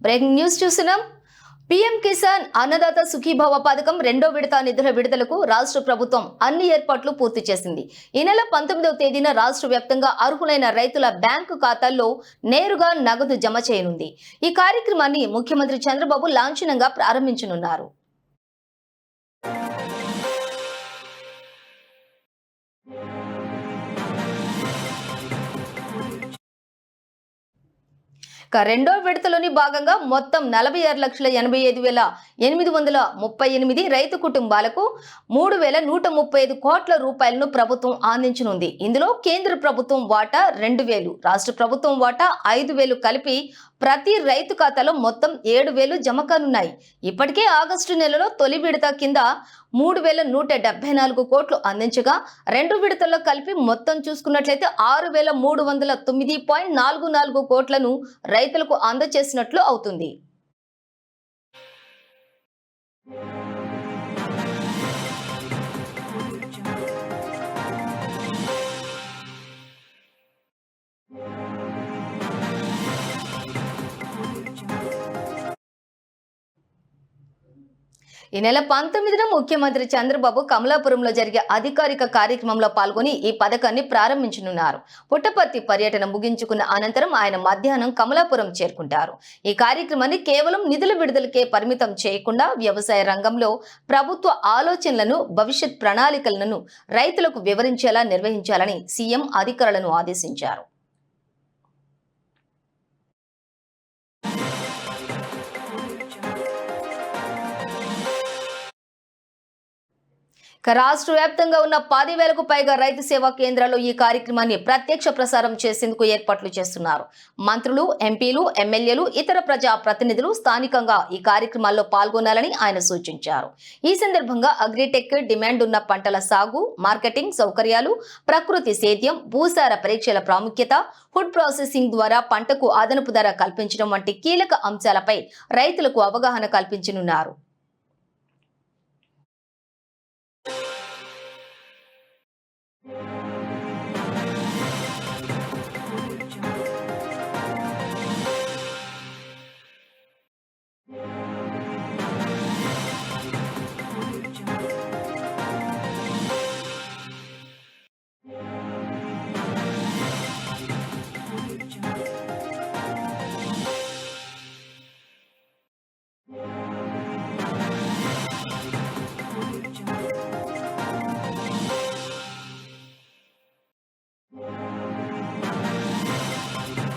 Breaking news చూస్తున్నాం. PM Kisan Annadata Sukhibhava పథకం 2వ విడత నిధుల విడుదలకు రాష్ట్ర ప్రభుత్వం అన్ని ఏర్పాట్లు పూర్తి చేసింది. ఈ నెల 19వ తేదీన రాష్ట్ర వ్యాప్తంగా అర్హులైన రైతుల బ్యాంకు ఖాతాల్లో నేరుగా నగదు జమ చేయనుంది. ఈ కార్యక్రమాన్ని ముఖ్యమంత్రి చంద్రబాబు లాంఛనంగా ప్రారంభించనున్నారు. రెండో విడతలోని భాగంగా మొత్తం 46,85,838 రైతు కుటుంబాలకు 3,135 కోట్ల రూపాయలను ప్రభుత్వం అందించనుంది. ఇందులో కేంద్ర ప్రభుత్వం వాటా 2,000, రాష్ట్ర ప్రభుత్వం వాటా 5,000 కలిపి ప్రతి రైతు ఖాతాలో మొత్తం 7,000 జమ కానున్నాయి. ఇప్పటికే ఆగస్టు నెలలో తొలి విడత కింద 3,174 కోట్లు అందించగా రెండు విడతల్లో కలిపి మొత్తం చూసుకున్నట్లయితే 6,309.44 కోట్లను రైతులకు అందజేసినట్లు అవుతుంది. ఈ నెల 19న ముఖ్యమంత్రి చంద్రబాబు కమలాపురంలో జరిగే అధికారిక కార్యక్రమంలో పాల్గొని ఈ పథకాన్ని ప్రారంభించనున్నారు. పుట్టపర్తి పర్యటన ముగించుకున్న అనంతరం ఆయన మధ్యాహ్నం కమలాపురం చేరుకుంటారు. ఈ కార్యక్రమాన్ని కేవలం నిధుల విడుదలకే పరిమితం చేయకుండా వ్యవసాయ రంగంలో ప్రభుత్వ ఆలోచనలను, భవిష్యత్ ప్రణాళికలను రైతులకు వివరించేలా నిర్వహించాలని సీఎం అధికారులను ఆదేశించారు. రాష్ట్ర వ్యాప్తంగా ఉన్న 10,000కు పైగా రైతు సేవా కేంద్రాల్లో ఈ కార్యక్రమాన్ని ప్రత్యక్ష ప్రసారం చేసేందుకు ఏర్పాట్లు చేస్తున్నారు. మంత్రులు, ఎంపీలు, ఎమ్మెల్యేలు, ఇతర ప్రజా ప్రతినిధులు స్థానికంగా ఈ కార్యక్రమాల్లో పాల్గొనాలని ఆయన సూచించారు. ఈ సందర్భంగా అగ్రిటెక్, డిమాండ్ ఉన్న పంటల సాగు, మార్కెటింగ్ సౌకర్యాలు, ప్రకృతి సేద్యం, భూసార పరీక్షల ప్రాముఖ్యత, ఫుడ్ ప్రాసెసింగ్ ద్వారా పంటకు అదనపు ధర కల్పించడం వంటి కీలక అంశాలపై రైతులకు అవగాహన కల్పించనున్నారు.